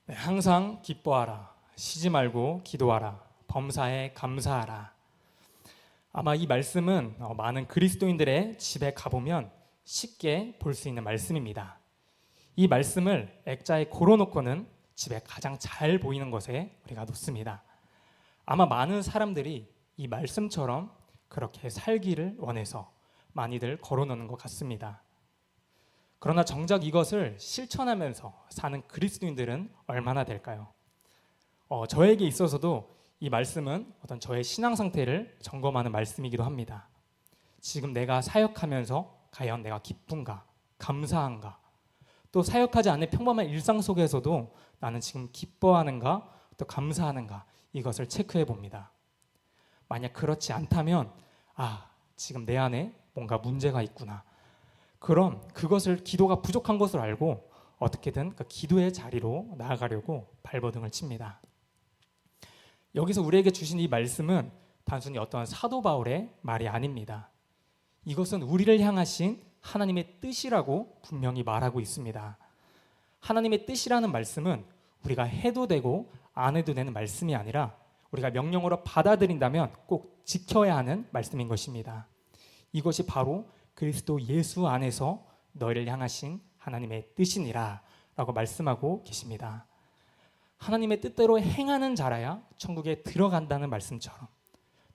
네, 항상 기뻐하라. 쉬지 말고 기도하라. 범사에 감사하라. 아마 이 말씀은 많은 그리스도인들의 집에 가보면 쉽게 볼 수 있는 말씀입니다. 이 말씀을 액자에 걸어놓고는 집에 가장 잘 보이는 곳에 우리가 놓습니다. 아마 많은 사람들이 이 말씀처럼 그렇게 살기를 원해서 많이들 걸어놓는 것 같습니다. 그러나 정작 이것을 실천하면서 사는 그리스도인들은 얼마나 될까요? 저에게 있어서도 이 말씀은 어떤 저의 신앙 상태를 점검하는 말씀이기도 합니다. 지금 내가 사역하면서 과연 내가 기쁜가, 감사한가, 또 사역하지 않는 평범한 일상 속에서도 나는 지금 기뻐하는가, 또 감사하는가, 이것을 체크해 봅니다. 만약 그렇지 않다면 지금 내 안에 뭔가 문제가 있구나. 그럼 그것을 기도가 부족한 것을 알고 어떻게든 그 기도의 자리로 나아가려고 발버둥을 칩니다. 여기서 우리에게 주신 이 말씀은 단순히 어떤 사도 바울의 말이 아닙니다. 이것은 우리를 향하신 하나님의 뜻이라고 분명히 말하고 있습니다. 하나님의 뜻이라는 말씀은 우리가 해도 되고 안 해도 되는 말씀이 아니라 우리가 명령으로 받아들인다면 꼭 지켜야 하는 말씀인 것입니다. 이것이 바로 그리스도 예수 안에서 너희를 향하신 하나님의 뜻이니라 라고 말씀하고 계십니다. 하나님의 뜻대로 행하는 자라야 천국에 들어간다는 말씀처럼,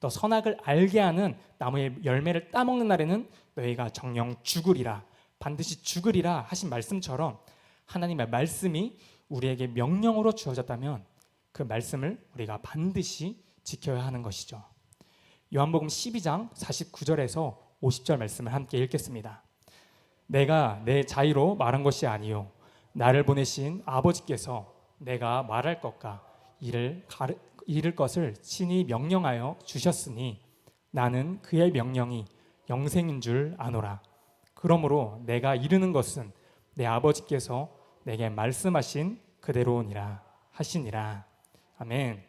또 선악을 알게 하는 나무의 열매를 따먹는 날에는 너희가 정녕 죽으리라, 반드시 죽으리라 하신 말씀처럼 하나님의 말씀이 우리에게 명령으로 주어졌다면 그 말씀을 우리가 반드시 지켜야 하는 것이죠. 요한복음 12장 49절에서 50절 말씀을 함께 읽겠습니다. 내가 내 자의로 말한 것이 아니요 나를 보내신 아버지께서 내가 말할 것과 이를 것을 친히 명령하여 주셨으니 나는 그의 명령이 영생인 줄 아노라. 그러므로 내가 이르는 것은 내 아버지께서 내게 말씀하신 그대로니라 하시니라. 아멘.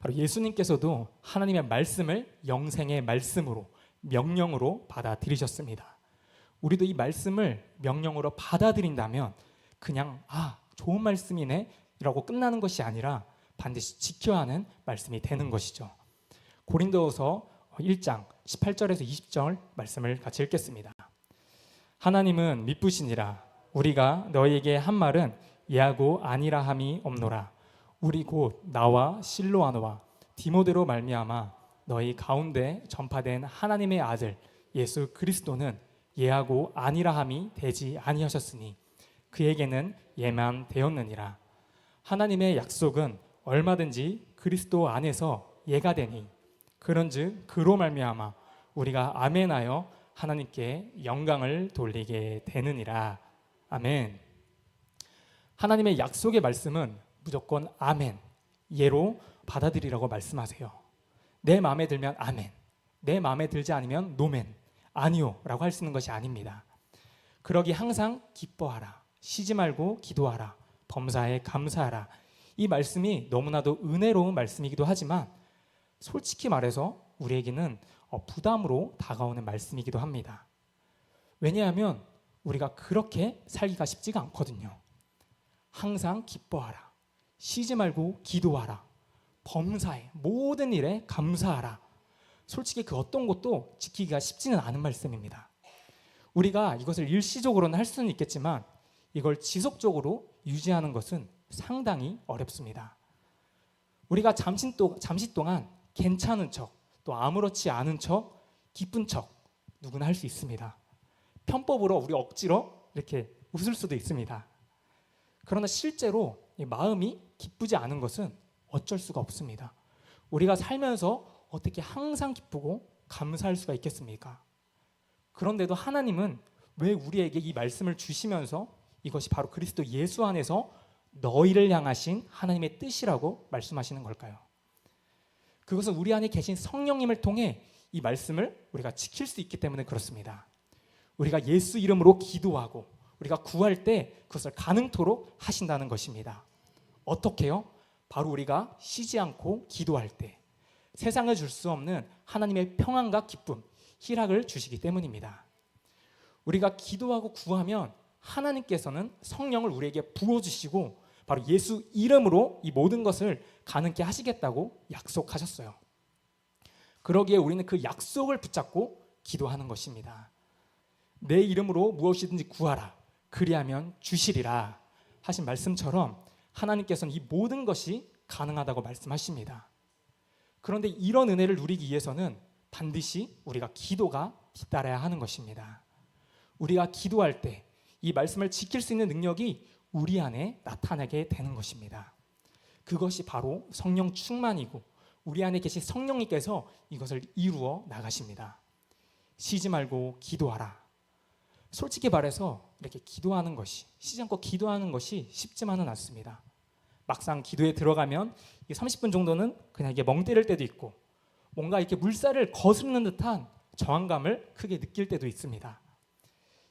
바로 예수님께서도 하나님의 말씀을 영생의 말씀으로, 명령으로 받아들이셨습니다. 우리도 이 말씀을 명령으로 받아들인다면 그냥 좋은 말씀이네 라고 끝나는 것이 아니라 반드시 지켜야 하는 말씀이 되는 것이죠. 고린도후서 1장 18절에서 20절 말씀을 같이 읽겠습니다. 하나님은 미쁘시니라. 우리가 너희에게 한 말은 예하고 아니라 함이 없노라. 우리 곧 나와 실로아노와 디모데로 말미암아 너희 가운데 전파된 하나님의 아들 예수 그리스도는 예하고 아니라 함이 되지 아니하셨으니 그에게는 예만 되었느니라. 하나님의 약속은 얼마든지 그리스도 안에서 예가 되니 그런즉 그로 말미암아 우리가 아멘하여 하나님께 영광을 돌리게 되느니라. 아멘. 하나님의 약속의 말씀은 무조건 아멘, 예로 받아들이라고 말씀하세요. 내 마음에 들면 아멘, 내 마음에 들지 않으면 노멘, 아니요 라고 할 수 있는 것이 아닙니다. 그러기 항상 기뻐하라, 쉬지 말고 기도하라, 범사에 감사하라. 이 말씀이 너무나도 은혜로운 말씀이기도 하지만 솔직히 말해서 우리에게는 부담으로 다가오는 말씀이기도 합니다. 왜냐하면 우리가 그렇게 살기가 쉽지가 않거든요. 항상 기뻐하라, 쉬지 말고 기도하라, 범사에 모든 일에 감사하라. 솔직히 그 어떤 것도 지키기가 쉽지는 않은 말씀입니다. 우리가 이것을 일시적으로는 할 수는 있겠지만 이걸 지속적으로 유지하는 것은 상당히 어렵습니다. 우리가 잠시 동안 괜찮은 척, 또 아무렇지 않은 척, 기쁜 척 누구나 할 수 있습니다. 편법으로 우리 억지로 이렇게 웃을 수도 있습니다. 그러나 실제로 이 마음이 기쁘지 않은 것은 어쩔 수가 없습니다. 우리가 살면서 어떻게 항상 기쁘고 감사할 수가 있겠습니까? 그런데도 하나님은 왜 우리에게 이 말씀을 주시면서 이것이 바로 그리스도 예수 안에서 너희를 향하신 하나님의 뜻이라고 말씀하시는 걸까요? 그것은 우리 안에 계신 성령님을 통해 이 말씀을 우리가 지킬 수 있기 때문에 그렇습니다. 우리가 예수 이름으로 기도하고 우리가 구할 때 그것을 가능토록 하신다는 것입니다. 어떻게요? 바로 우리가 쉬지 않고 기도할 때 세상에 줄 수 없는 하나님의 평안과 기쁨, 희락을 주시기 때문입니다. 우리가 기도하고 구하면 하나님께서는 성령을 우리에게 부어주시고 바로 예수 이름으로 이 모든 것을 가능케 하시겠다고 약속하셨어요. 그러기에 우리는 그 약속을 붙잡고 기도하는 것입니다. 내 이름으로 무엇이든지 구하라 그리하면 주시리라 하신 말씀처럼 하나님께서는 이 모든 것이 가능하다고 말씀하십니다. 그런데 이런 은혜를 누리기 위해서는 반드시 우리가 기도가 뒤따라야 하는 것입니다. 우리가 기도할 때 이 말씀을 지킬 수 있는 능력이 우리 안에 나타나게 되는 것입니다. 그것이 바로 성령 충만이고 우리 안에 계신 성령님께서 이것을 이루어 나가십니다. 쉬지 말고 기도하라. 솔직히 말해서 이렇게 기도하는 것이, 쉬지 않고 기도하는 것이 쉽지만은 않습니다. 막상 기도에 들어가면 30분 정도는 그냥 이게 멍 때릴 때도 있고 뭔가 이렇게 물살을 거스르는 듯한 저항감을 크게 느낄 때도 있습니다.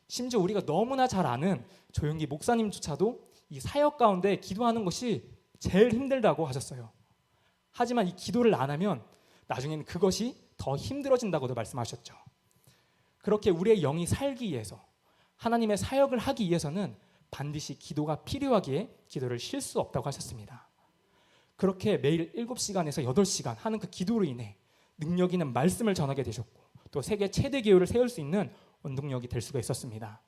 심지어 우리가 너무나 잘 아는 조용기 목사님조차도 이 사역 가운데 기도하는 것이 제일 힘들다고 하셨어요. 하지만 이 기도를 안 하면 나중에는 그것이 더 힘들어진다고도 말씀하셨죠. 그렇게 우리의 영이 살기 위해서 하나님의 사역을 하기 위해서는 반드시 기도가 필요하기에 기도를 쉴 수 없다고 하셨습니다. 그렇게 매일 7시간에서 8시간 하는 그 기도로 인해 능력 있는 말씀을 전하게 되셨고 또 세계 최대 교회를 세울 수 있는 원동력이 될 수가 있었습니다.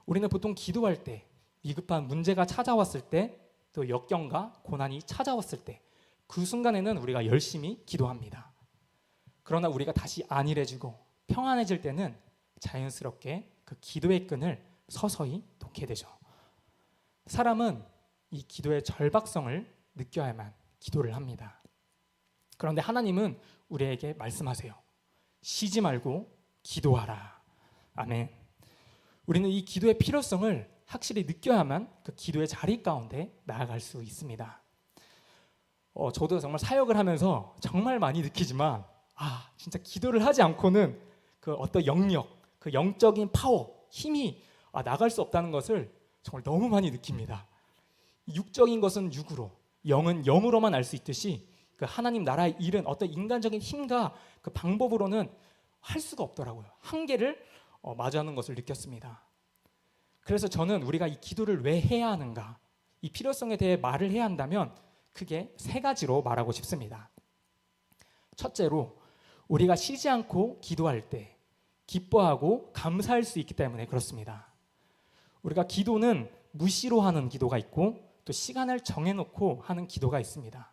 우리는 보통 기도할 때 위급한 문제가 찾아왔을 때 또 역경과 고난이 찾아왔을 때 그 순간에는 우리가 열심히 기도합니다. 그러나 우리가 다시 안일해지고 평안해질 때는 자연스럽게 그 기도의 끈을 서서히 놓게 되죠. 사람은 이 기도의 절박성을 느껴야만 기도를 합니다. 그런데 하나님은 우리에게 말씀하세요. 쉬지 말고 기도하라. 아멘. 우리는 이 기도의 필요성을 확실히 느껴야만 그 기도의 자리 가운데 나아갈 수 있습니다. 저도 정말 사역을 하면서 정말 많이 느끼지만 진짜 기도를 하지 않고는 그 어떤 영역, 그 영적인 파워, 힘이 나갈 수 없다는 것을 정말 너무 많이 느낍니다. 육적인 것은 육으로, 영은 영으로만 알 수 있듯이 그 하나님 나라의 일은 어떤 인간적인 힘과 그 방법으로는 할 수가 없더라고요. 한계를 마주하는 것을 느꼈습니다. 그래서 저는 우리가 이 기도를 왜 해야 하는가, 이 필요성에 대해 말을 해야 한다면 크게 3가지로 말하고 싶습니다. 첫째로 우리가 쉬지 않고 기도할 때 기뻐하고 감사할 수 있기 때문에 그렇습니다. 우리가 기도는 무시로 하는 기도가 있고 또 시간을 정해놓고 하는 기도가 있습니다.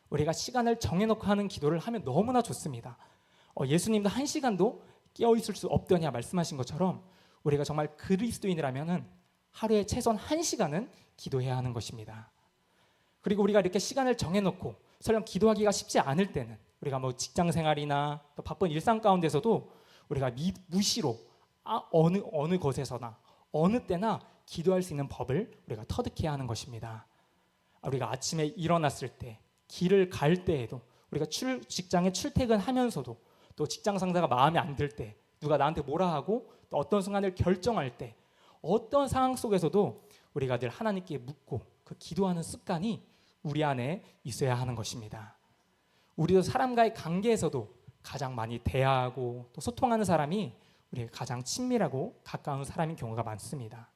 우리가 시간을 정해놓고 하는 기도를 하면 너무나 좋습니다. 예수님도 1시간도 깨어있을 수 없더냐 말씀하신 것처럼 우리가 정말 그리스도인이라면 하루에 최소한 1시간은 기도해야 하는 것입니다. 그리고 우리가 이렇게 시간을 정해놓고 설령 기도하기가 쉽지 않을 때는 우리가 직장 생활이나 또 바쁜 일상 가운데서도 우리가 무시로 어느 곳에서나 어느 때나 기도할 수 있는 법을 우리가 터득해야 하는 것입니다. 우리가 아침에 일어났을 때, 길을 갈 때에도, 우리가 직장에 출퇴근하면서도, 또 직장 상사가 마음에 안 들 때, 누가 나한테 뭐라 하고 또 어떤 순간을 결정할 때, 어떤 상황 속에서도 우리가 늘 하나님께 묻고 그 기도하는 습관이 우리 안에 있어야 하는 것입니다. 우리도 사람과의 관계에서도 가장 많이 대화하고 또 소통하는 사람이 우리가 가장 친밀하고 가까운 사람인 경우가 많습니다.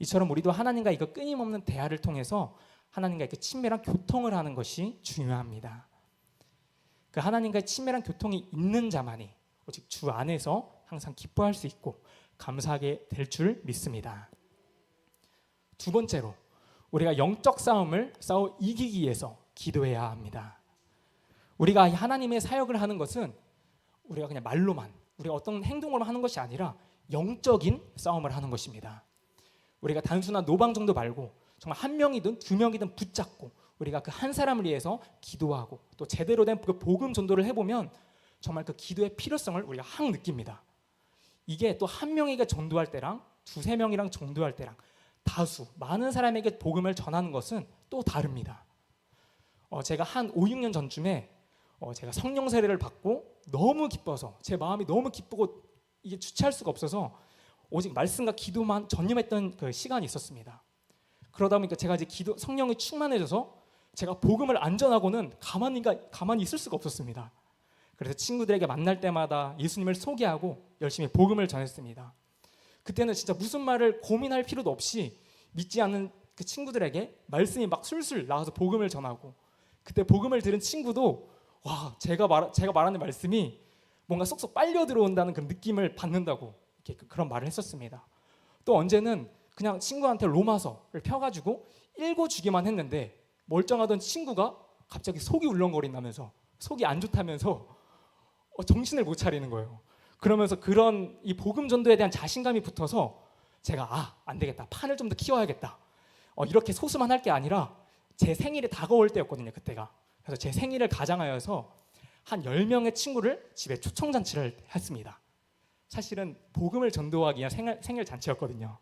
이처럼 우리도 하나님과 이거 끊임없는 대화를 통해서 하나님과 이렇게 친밀한 교통을 하는 것이 중요합니다. 그 하나님과의 친밀한 교통이 있는 자만이 오직 주 안에서 항상 기뻐할 수 있고 감사하게 될 줄 믿습니다. 두 번째로 우리가 영적 싸움을 싸워 이기기 위해서 기도해야 합니다. 우리가 하나님의 사역을 하는 것은 우리가 그냥 말로만, 우리가 어떤 행동으로 하는 것이 아니라 영적인 싸움을 하는 것입니다. 우리가 단순한 노방 정도 말고 정말 1명이든 2명이든 붙잡고 우리가 그 한 사람을 위해서 기도하고 또 제대로 된 그 복음 전도를 해보면 정말 그 기도의 필요성을 우리가 확 느낍니다. 이게 또 1명에게 전도할 때랑 2-3명이랑 전도할 때랑 다수, 많은 사람에게 복음을 전하는 것은 또 다릅니다. 제가 한 5-6년 전쯤에 제가 성령 세례를 받고 너무 기뻐서 제 마음이 너무 기쁘고 이게 주체할 수가 없어서 오직 말씀과 기도만 전념했던 그 시간이 있었습니다. 그러다 보니까 제가 이제 성령이 충만해져서 제가 복음을 안 전하고는 가만히 있을 수가 없었습니다. 그래서 친구들에게 만날 때마다 예수님을 소개하고 열심히 복음을 전했습니다. 그때는 진짜 무슨 말을 고민할 필요도 없이 믿지 않는 그 친구들에게 말씀이 막 술술 나와서 복음을 전하고, 그때 복음을 들은 친구도 와, 제가 말하는 말씀이 뭔가 쏙쏙 빨려 들어온다는 그런 느낌을 받는다고 이렇게 그런 말을 했었습니다. 또 언제는 그냥 친구한테 로마서를 펴가지고 읽어주기만 했는데 멀쩡하던 친구가 갑자기 속이 울렁거린다면서, 속이 안 좋다면서 정신을 못 차리는 거예요. 그러면서 그런 이 복음 전도에 대한 자신감이 붙어서 제가 안 되겠다, 판을 좀 더 키워야겠다, 이렇게 소수만 할 게 아니라 제 생일이 다가올 때였거든요, 그때가. 그래서 제 생일을 가장하여서 한 10명의 친구를 집에 초청잔치를 했습니다. 사실은 복음을 전도하기 위한 생일 잔치였거든요.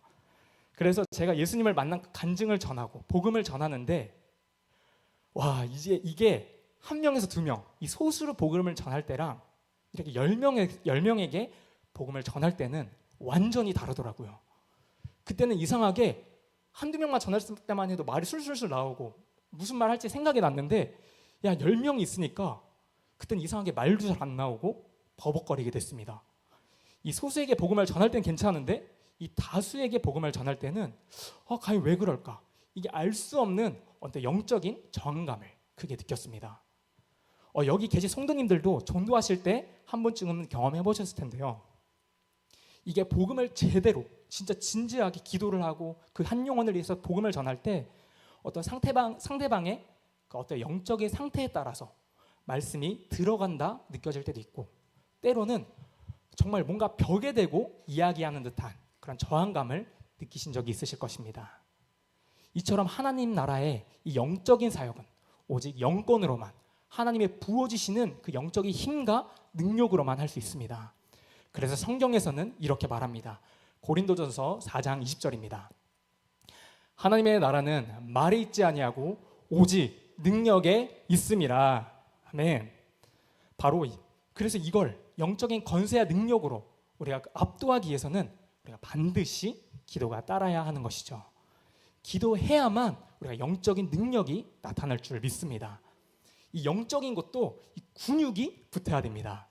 그래서 제가 예수님을 만난 간증을 전하고 복음을 전하는데, 와, 이제 이게 한 명에서 두 명, 이 소수로 복음을 전할 때랑 이렇게 10명에게 복음을 전할 때는 완전히 다르더라고요. 그때는 이상하게 한두 명만 전할 때만 해도 말이 술술술 나오고 무슨 말 할지 생각이 났는데, 야, 10명이 있으니까 그때는 이상하게 말도 잘 안 나오고 버벅거리게 됐습니다. 이 소수에게 복음을 전할 때는 괜찮은데 이 다수에게 복음을 전할 때는 과연 왜 그럴까? 이게 알 수 없는 어떤 영적인 저항감을 크게 느꼈습니다. 여기 계신 성도님들도 전도하실 때 한 번쯤은 경험해 보셨을 텐데요. 이게 복음을 제대로 진짜 진지하게 기도를 하고 그 한 영혼을 위해서 복음을 전할 때 어떤 상대방의 그 어떤 영적인 상태에 따라서 말씀이 들어간다 느껴질 때도 있고, 때로는 정말 뭔가 벽에 대고 이야기하는 듯한 그런 저항감을 느끼신 적이 있으실 것입니다. 이처럼 하나님 나라의 이 영적인 사역은 오직 영권으로만, 하나님의 부어주시는 그 영적인 힘과 능력으로만 할 수 있습니다. 그래서 성경에서는 이렇게 말합니다. 고린도전서 4장 20절입니다. 하나님의 나라는 말에 있지 아니하고 오직 능력에 있음이라. 아멘. 바로 그래서 이걸 영적인 권세와 능력으로 우리가 압도하기 위해서는 우리가 반드시 기도가 따라야 하는 것이죠. 기도해야만 우리가 영적인 능력이 나타날 줄 믿습니다. 이 영적인 것도 이 근육이 붙어야 됩니다.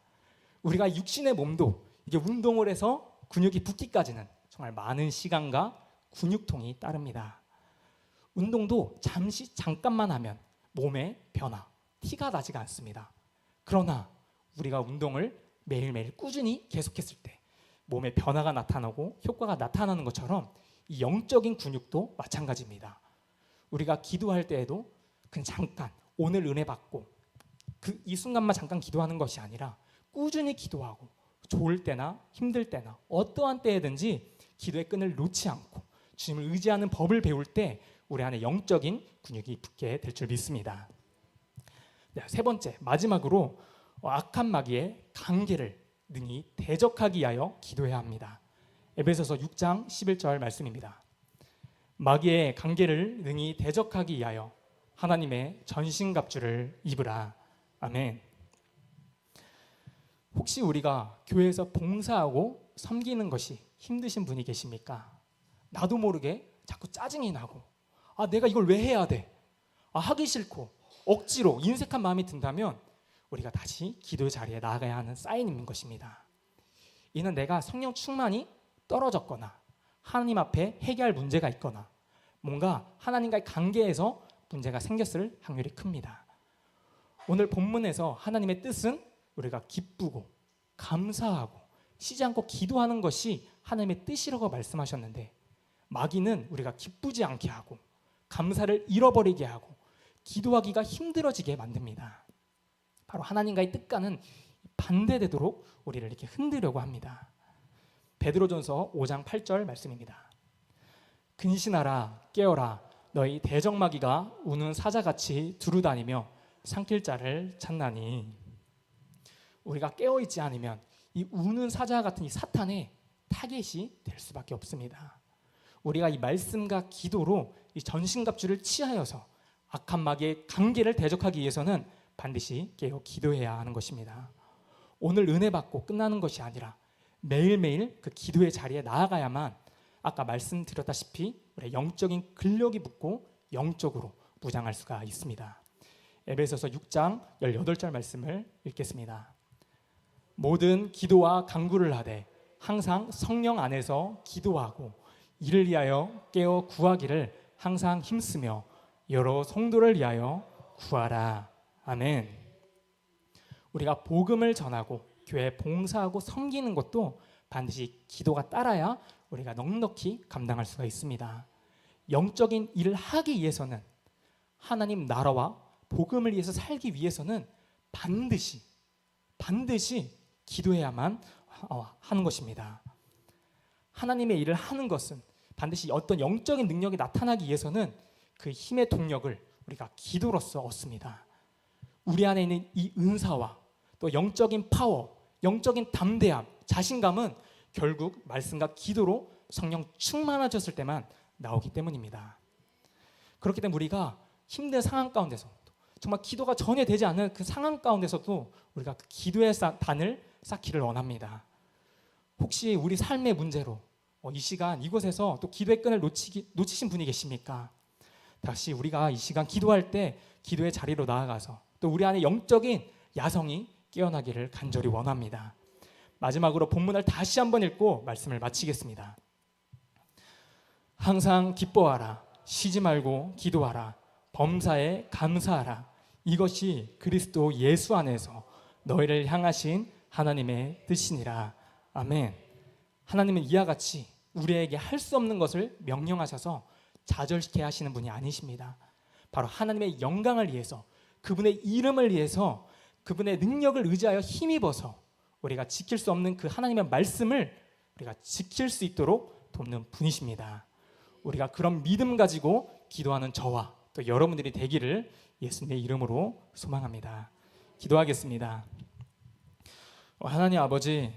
우리가 육신의 몸도 이게 운동을 해서 근육이 붙기까지는 정말 많은 시간과 근육통이 따릅니다. 운동도 잠깐만 하면 몸에 변화, 티가 나지가 않습니다. 그러나 우리가 운동을 매일매일 꾸준히 계속했을 때 몸에 변화가 나타나고 효과가 나타나는 것처럼 이 영적인 근육도 마찬가지입니다. 우리가 기도할 때에도 그냥 잠깐 오늘 은혜 받고 이 순간만 잠깐 기도하는 것이 아니라 꾸준히 기도하고 좋을 때나 힘들 때나 어떠한 때에든지 기도의 끈을 놓지 않고 주님을 의지하는 법을 배울 때 우리 안에 영적인 근육이 붙게 될 줄 믿습니다. 세 번째, 마지막으로 악한 마귀의 관계를 능히 대적하기 위하여 기도해야 합니다. 에베소서 6장 11절 말씀입니다. 마귀의 관계를 능히 대적하기 위하여 하나님의 전신갑주를 입으라. 아멘. 혹시 우리가 교회에서 봉사하고 섬기는 것이 힘드신 분이 계십니까? 나도 모르게 자꾸 짜증이 나고 내가 이걸 왜 해야 돼? 하기 싫고 억지로 인색한 마음이 든다면 우리가 다시 기도 자리에 나아가야 하는 사인인 것입니다. 이는 내가 성령 충만이 떨어졌거나 하나님 앞에 해결할 문제가 있거나 뭔가 하나님과의 관계에서 문제가 생겼을 확률이 큽니다. 오늘 본문에서 하나님의 뜻은 우리가 기쁘고 감사하고 쉬지 않고 기도하는 것이 하나님의 뜻이라고 말씀하셨는데, 마귀는 우리가 기쁘지 않게 하고 감사를 잃어버리게 하고 기도하기가 힘들어지게 만듭니다. 바로 하나님과의 뜻과는 반대되도록 우리를 이렇게 흔들려고 합니다. 베드로전서 5장 8절 말씀입니다. 근신하라, 깨어라, 너희 대적마귀가 우는 사자같이 두루다니며 삼킬 자를 찾나니. 우리가 깨어있지 않으면 이 우는 사자 같은 이 사탄의 타겟이 될 수밖에 없습니다. 우리가 이 말씀과 기도로 이 전신갑주를 취하여서 악한 마귀의 관계를 대적하기 위해서는 반드시 깨어 기도해야 하는 것입니다. 오늘 은혜 받고 끝나는 것이 아니라 매일매일 그 기도의 자리에 나아가야만 아까 말씀드렸다시피 우리의 영적인 근력이 붙고 영적으로 무장할 수가 있습니다. 에베소서 6장 18절 말씀을 읽겠습니다. 모든 기도와 간구를 하되 항상 성령 안에서 기도하고 이를 위하여 깨어 구하기를 항상 힘쓰며 여러 성도를 위하여 구하라. 아멘. 우리가 복음을 전하고 교회 봉사하고 섬기는 것도 반드시 기도가 따라야 우리가 넉넉히 감당할 수가 있습니다. 영적인 일을 하기 위해서는, 하나님 나라와 복음을 위해서 살기 위해서는 반드시 기도해야만 하는 것입니다. 하나님의 일을 하는 것은 반드시 어떤 영적인 능력이 나타나기 위해서는 그 힘의 동력을 우리가 기도로서 얻습니다. 우리 안에 있는 이 은사와 또 영적인 파워, 영적인 담대함, 자신감은 결국 말씀과 기도로 성령 충만해졌을 때만 나오기 때문입니다. 그렇기 때문에 우리가 힘든 상황 가운데서, 정말 기도가 전혀 되지 않는 그 상황 가운데서도 우리가 그 기도의 단을 쌓기를 원합니다. 혹시 우리 삶의 문제로 이 시간 이곳에서 또 기도의 끈을 놓치신 분이 계십니까? 다시 우리가 이 시간 기도할 때 기도의 자리로 나아가서 또 우리 안에 영적인 야성이 깨어나기를 간절히 원합니다. 마지막으로 본문을 다시 한번 읽고 말씀을 마치겠습니다. 항상 기뻐하라. 쉬지 말고 기도하라. 범사에 감사하라. 이것이 그리스도 예수 안에서 너희를 향하신 하나님의 뜻이니라. 아멘. 하나님은 이와 같이 우리에게 할 수 없는 것을 명령하셔서 좌절시켜 하시는 분이 아니십니다. 바로 하나님의 영광을 위해서, 그분의 이름을 위해서, 그분의 능력을 의지하여 힘입어서 우리가 지킬 수 없는 그 하나님의 말씀을 우리가 지킬 수 있도록 돕는 분이십니다. 우리가 그런 믿음 가지고 기도하는 저와 또 여러분들이 되기를 예수님의 이름으로 소망합니다. 기도하겠습니다. 하나님 아버지,